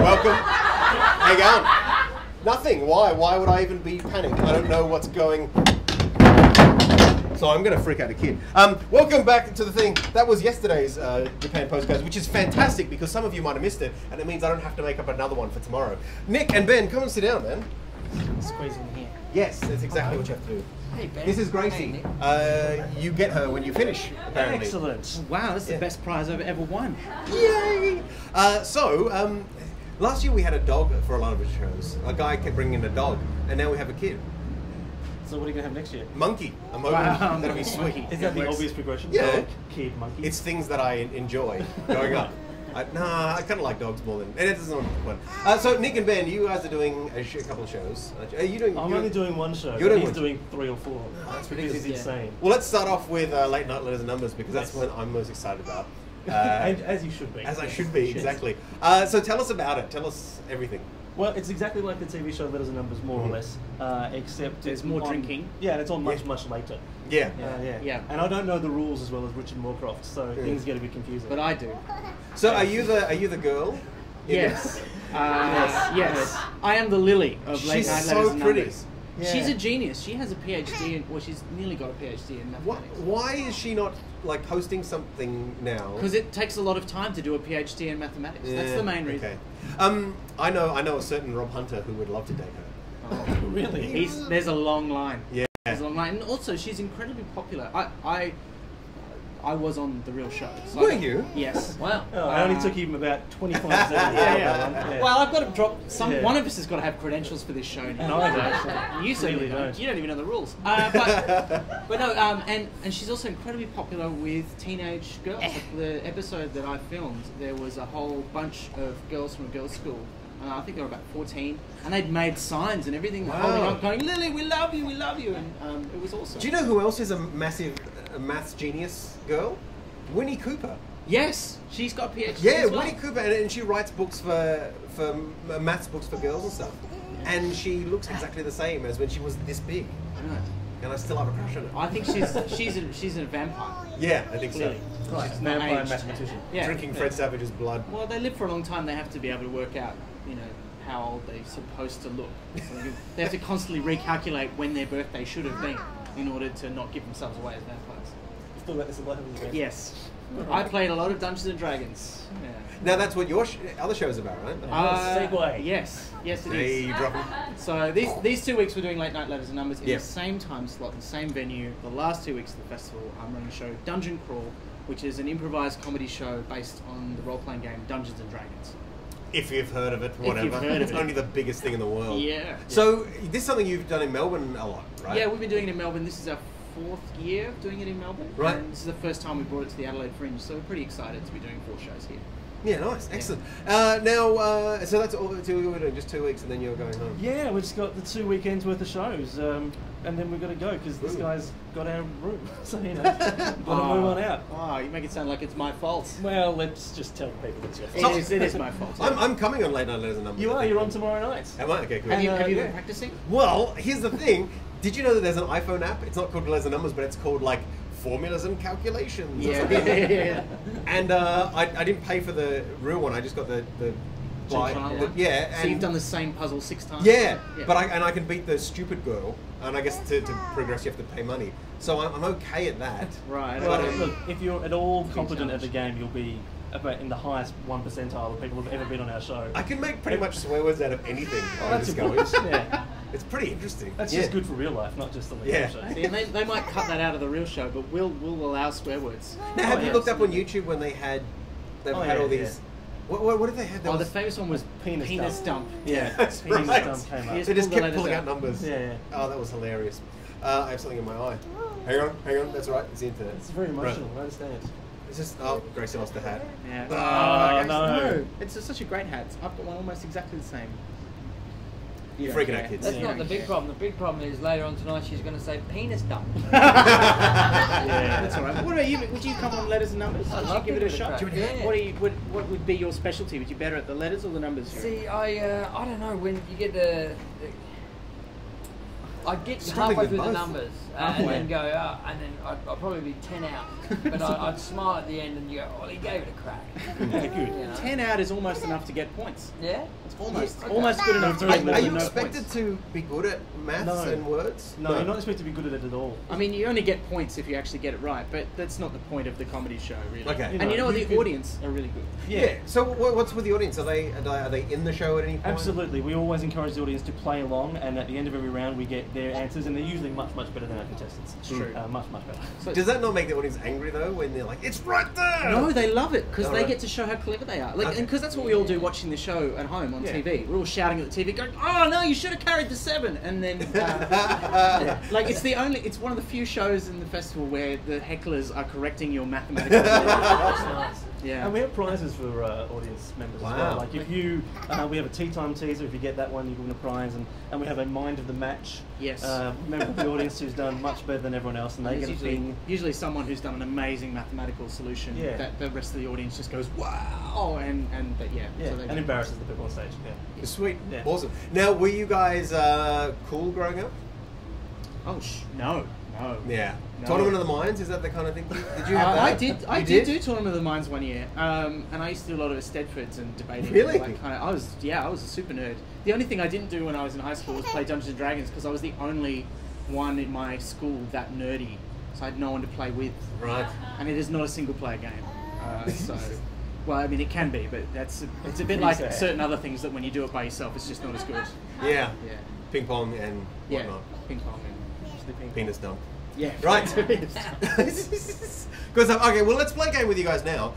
Welcome. How you going? Nothing. Why? Why would I even be panicked? I don't know what's going. So I'm going to freak out a kid. Welcome back to the thing. That was yesterday's Japan postcards, which is fantastic because some of you might have missed it, and it means I don't have to make up another one for tomorrow. Nick and Ben, come and sit down, man. Squeeze in here. Yes, that's exactly what you have to do. Hey, Ben. This is Gracie. Hey, you get her when you finish, apparently. Excellent. Wow, that's the best prize I've ever won. Yay! Last year we had a dog for a lot of the shows. A guy kept bringing in a dog, and now we have a kid. So what are you going to have next year? Monkey. I'm hoping that'll be sweet. Is that the obvious progression? Yeah. Dog, kid, monkey? It's things that I enjoy growing up. I kind of like dogs more than... And it doesn't one. So Nick and Ben, you guys are doing a couple of shows. Are you doing... I'm only doing one show. He's doing 3 or 4. That's ridiculous. It's insane. Well, let's start off with Late Night Letters and Numbers because that's what I'm most excited about. As you should be. As I should be, exactly. So tell us about it. Tell us everything. Well, it's exactly like the TV show Letters and Numbers, more or less, except there's more drinking. Yeah, and it's on much later. Yeah. Yeah. And I don't know the rules as well as Richard Moorcroft, so things get a bit confusing. But I do. So are you the girl? Yes. Yes. I am the Lily of Late Night Letters and Numbers. Yeah. She's a genius. She has a PhD in, well, she's nearly got a PhD in mathematics. Why is she not like hosting something now? Because it takes a lot of time to do a PhD in mathematics. Yeah, that's the main reason. Okay. I know a certain Rob Hunter who would love to date her. Oh, really? There's a long line. Yeah. There's a long line, and also she's incredibly popular. I was on the real show. So Were you? Yes. Wow. Oh, I only took him about 25 seconds. Yeah. Well, I've got to drop one of us has got to have credentials for this show. No, I don't. You certainly really don't. You don't even know the rules. But no. And she's also incredibly popular with teenage girls. The episode that I filmed, there was a whole bunch of girls from a girls' school. I think they were about 14, and they'd made signs and everything, holding up, going, "Lily, we love you, and it was awesome. Do you know who else is a massive maths genius girl? Winnie Cooper. Yes, she's got PhD. Yeah, as well. Winnie Cooper, and she writes books for maths books for girls and stuff. And she looks exactly the same as when she was this big. I know. And I still have a crush on her. I think she's a vampire. Yeah, I think Clearly. so. Right. Vampire mathematician. Yeah. Drinking Fred Savage's blood. Well, they live for a long time. They have to be able to work out, how old they're supposed to look. So they have to constantly recalculate when their birthday should have been in order to not give themselves away as vampires. Still got this a lot of Yes. I played a lot of Dungeons and Dragons. Yeah. Now that's what your other show is about, right? Segue. Yes, it is. Hey, you drop 'em. So these 2 weeks we're doing Late Night Letters and Numbers in Yeah. the same time slot, the same venue. The last 2 weeks of the festival, I'm running a show, Dungeon Crawl, which is an improvised comedy show based on the role-playing game Dungeons and Dragons. If you've heard of it, whatever. you've heard of it's it. only the biggest thing in the world. Yeah. So this is something you've done in Melbourne a lot, right? Yeah, we've been doing it in Melbourne. This is our 4th year of doing it in Melbourne. Right. And this is the first time we brought it to the Adelaide Fringe, so we're pretty excited to be doing 4 shows here. Yeah, nice, excellent. So that's all. So we were doing just 2 weeks, and then you're going home. Yeah, we've just got the 2 weekends worth of shows, and then we've got to go because this guy's got our room, so got to move on out. Oh, you make it sound like it's my fault. Well, let's just tell people it's your fault. It is my fault. I'm coming on Late Night Letters and Numbers. You are. You're on tomorrow night. Am I? Okay, cool. Have you yeah. been practicing? Well, here's the thing. Did you know that there's an iPhone app? It's not called Letters and Numbers, but it's called like Formulas and Calculations. Or something. Yeah. And I didn't pay for the real one. I just got the trial one? yeah. So you've done the same puzzle 6 times? Yeah, but I can beat the stupid girl, and I guess to progress you have to pay money. So I'm okay at that. Right. Well, look, if you're at all competent at the game, you'll be about in the highest 1 percentile of people who've ever been on our show. I can make pretty much swear words out of anything. That's a good. Yeah. It's pretty interesting. That's just good for real life, not just the legal show. See, and they might cut that out of the real show, but we'll allow swear words. Now, have you looked up on YouTube when they've had all these? What did they have? The famous one was penis dump. Yeah, That's penis right. dump came up. They just pull the kept pulling letters out numbers. Yeah. Oh, that was hilarious. I have something in my eye. Hang on. That's all right. It's the internet. It's very emotional. I understand. It's just Gracie lost the hat. Yeah. Oh, no. It's such a great hat. I've got one almost exactly the same. You're freaking out, kids. That's not the big problem. The big problem is later on tonight she's going to say penis dump. Yeah, that's all right. What about you? Would you come on Letters and Numbers? Would you give it a shot? Yeah. What would be your specialty? Would you better at the letters or the numbers? See, I don't know, when you get the I'd get Struggling halfway with through the both. numbers and then go, and then I'd probably be 10 out. But I'd smile at the end and you go, well, he gave it a crack. Yeah, good. You know? 10 out is almost enough to get points. Yeah? It's almost Okay. almost good enough to Are- read Are you no expected points. to be good at maths No. and words? No, you're not expected to be good at it at all. I mean, you only get points if you actually get it right, but that's not the point of the comedy show, really. Okay. And you know what? You The could- audience are really good. Yeah. So what's with the audience? Are they in the show at any point? Absolutely. We always encourage the audience to play along, and at the end of every round, we get their answers, and they're usually much, much better than our contestants. It's true. Much, much better. So- Does that not make the audience angry though when they're like, "It's right there"? No, they love it because they Alright. get to show how clever they are. Like, Okay. and because that's what we all do watching the show at home on Yeah. TV. We're all shouting at the TV, going, "Oh no, you should have carried the 7!" And then, like, it's one of the few shows in the festival where the hecklers are correcting your mathematical. That's nice. Yeah. And we have prizes for audience members as Wow. well. Like if you, we have a tea time teaser. If you get that one, you win a prize, and we have a mind of the match. Yes. Member of the audience who's done much better than everyone else, and they There's get a thing. usually someone who's done an amazing mathematical solution Yeah. that the rest of the audience just goes, "Wow!" and yeah. Yeah, So they and embarrasses the people on stage. Yeah. Sweet. Yeah. Awesome. Now, were you guys cool growing up? Oh no. Yeah. No. Tournament of the Minds, is that the kind of thing? Did you have that? I You did do Tournament of the Minds one year, and I used to do a lot of Stedfords and debating. Really? Like, I was a super nerd. The only thing I didn't do when I was in high school was play Dungeons and Dragons because I was the only one in my school that nerdy, so I had no one to play with. Right. And it is not a single player game. So, well, I mean, it can be, but it's a bit like sad. certain other things that when you do it by yourself, it's just not as good. Yeah. Yeah. Ping pong and Yeah. whatnot. Ping pong and Sleeping. Penis dump. yeah. Right. Good stuff. Okay, well, let's play a game with you guys now.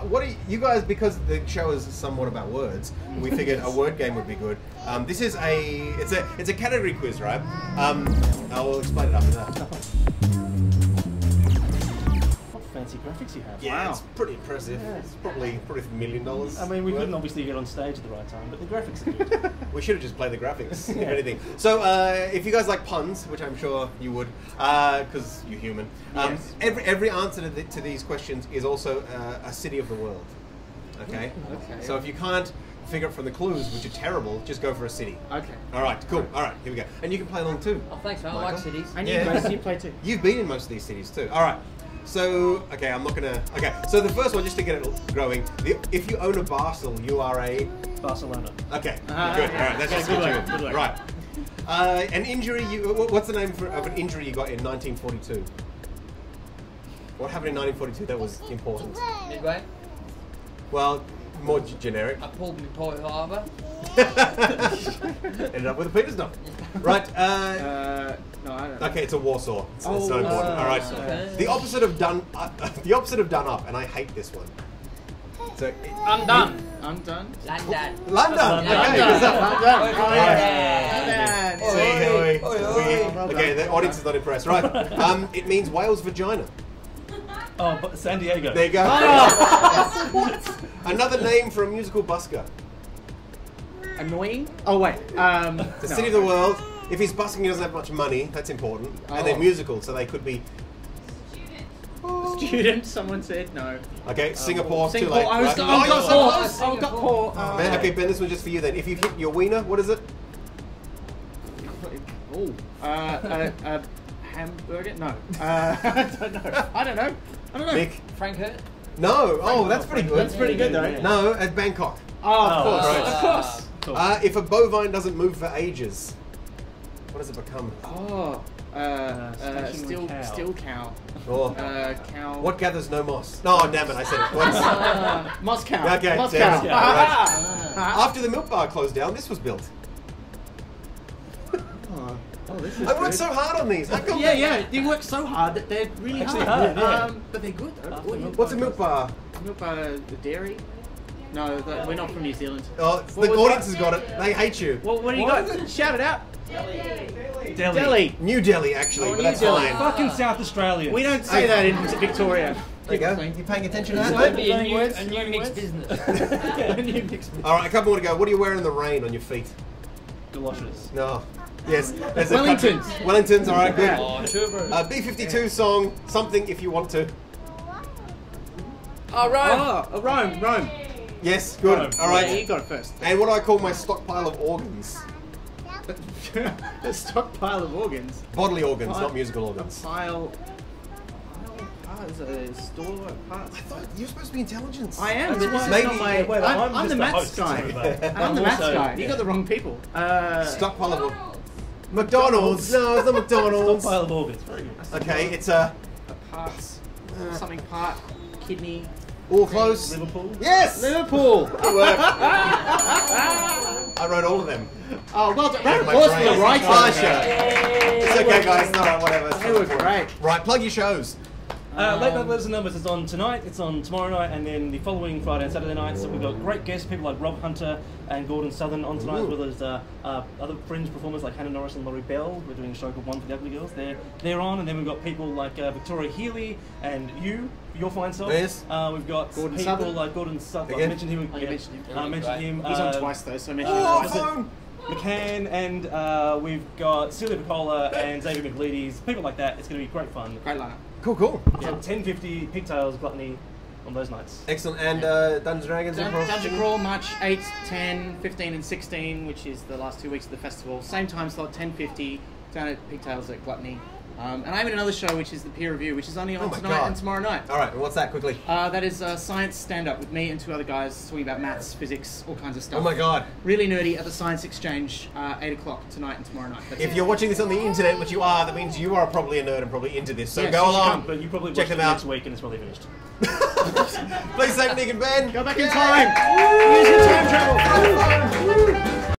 What are you guys? Because the show is somewhat about words, we figured a word game would be good. This is it's a category quiz, right? I will explain it after that. What fancy graphics you have. Yeah, Wow. it's pretty impressive. Yeah. It's probably $1 million. I mean, we worth. couldn't obviously get on stage at the right time, but the graphics are good. We should have just played the graphics, if Yeah. anything. So, if you guys like puns, which I'm sure you would, because you're human, Yes. every answer to these questions is also a city of the world. Okay? Okay. So if you can't figure it from the clues, which are terrible, just go for a city. Okay. All right, cool. All right, here we go. And you can play along too. Oh, thanks, man. I like Michael? cities. And Yeah. you play too. You've been in most of these cities too. All right. So, okay, I'm not gonna. Okay, so the first one, just to get it growing. If you own a Barcel, you are a. Barcelona. Okay, Ah, good. yeah. All right, that's Yeah, just good good. work, good work. Right. An injury. What's the name of an injury you got in 1942? What happened in 1942 that was important? Midway, Well, more generic. I pulled my toy harbour. Ended up with a penis dump. Right. No, I don't know. Okay, it's a Warsaw. It's not Oh, important. All right. okay. The opposite of done. The opposite of done up, and I hate this one. So. I'm done. I'm done. London. London. Okay. London. Good stuff. London. Oh, yeah. See, Oi, oi, oi, oi. Well Okay, done. the audience is not impressed. Right. It means whale's vagina. Oh, but San Diego. There you go. Oh. Another name for a musical busker. Annoying? Oh, wait. The city of the world. If he's busking, he doesn't have much money. That's important. And they're Oh. musical, so they could be. Student, someone said no. Okay, Singapore. Too Singapore. late. I was right? I Oh, got you're so poor. close. I got poor. Ben, okay, Ben, this one's just for you then. If you hit your wiener, what is it? Oh. Hamburger? No. I don't know. Nick? Frank Hurt. No. Oh, that's pretty good. That's pretty good though. Yeah. No, at Bangkok. Oh, of Oh, course. right. Of course. Cool. If a bovine doesn't move for ages, what does it become? Oh. Stationary cow. Steel cow. Or Cow. what gathers no moss? No, damn it, I said it. What's, Moscow. Okay, Moscow. damn it. Ah. after the milk bar closed down, this was built. Oh, this is I worked good. so hard on these. How come Yeah, yeah. You work so hard that they're really Actually hard. hard, yeah. But they're good. What's a milk bar? Milk bar, the dairy? No, we're not from New Zealand. Oh, What the was audience that? has got it. They hate you. What do you What? got? Shout it out. Delhi. Delhi. New Delhi, actually, Oh, but New that's Delhi. fine. Fucking South Australia. We don't say that in Victoria. There you go. You paying attention to This that, might mate? be a Learning new, words, a new learning mixed words. business. All right, a couple more to go. What do you wear in the rain on your feet? Galoshes. No. Yes. There's a Wellingtons. country- Wellingtons, all right, good. Yeah. Oh, sure, bro. B-52 song, something if you want to. Oh, Rome. Oh, Rome. Yes, good. Rome. All Yeah, you right. got it first. And what do I call my stockpile of organs? A stockpile of organs. Bodily organs, Pile- not musical organs. A pile of parts, a store of parts. I thought you're supposed to be intelligence. I am, but That's this why- is maybe- not my... Wait, I'm just the maths host, guy. too, though. I'm the maths also- guy. You yeah. got the wrong people. Stockpile of McDonald's. No, it's not McDonald's. Stockpile of organs. Very good. Okay, it's a Parts. Something part. Kidney. all close. Liverpool. Yes. Liverpool. Good work. I wrote all of them. Oh, well done. Round of My applause for brain. the right Ah, answer. sure. It's okay, guys. All right, whatever. They were great. Right, plug your shows. Late Night Letters and Numbers is on tonight, it's on tomorrow night, and then the following Friday and Saturday nights. So we've got great guests, people like Rob Hunter and Gordon Southern on tonight, as well as other fringe performers like Hannah Norris and Laurie Bell. We're doing a show called One for the Ugly Girls. They're on, and then we've got people like Victoria Healy and your fine self. Yes. We've got Gordon people Southern. like Gordon Southern. I Again? mentioned him. Oh, you mentioned him. I mentioned him. He's on twice though, so I mentioned him Oh, twice. phone. McCann, and we've got Celia Picola and Xavier McLeodys, people like that. It's going to be great fun. Great lineup. Cool. So 10:50, Pigtails, Gluttony on those nights. Excellent. And Dungeons & Dragons. Dungeon Crawl, March 8, 10, 15 and 16, which is the last 2 weeks of the festival. Same time slot, 10:50, down at Pigtails at Gluttony. And I'm in another show, which is the peer review, which is only on Oh my tonight God. and tomorrow night. All right. And what's that? Quickly. That is science stand-up with me and 2 other guys talking about maths, physics, all kinds of stuff. Oh my God. Really nerdy at the Science Exchange, 8 o'clock tonight and tomorrow night. That's If it. you're watching this on the internet, which you are, that means you are probably a nerd and probably into this. So Yes, go you should along. come, But you probably Check watch it them out. next week and it's probably finished. Please save Nick and Ben. Go back in Yay! time! Use your time travel!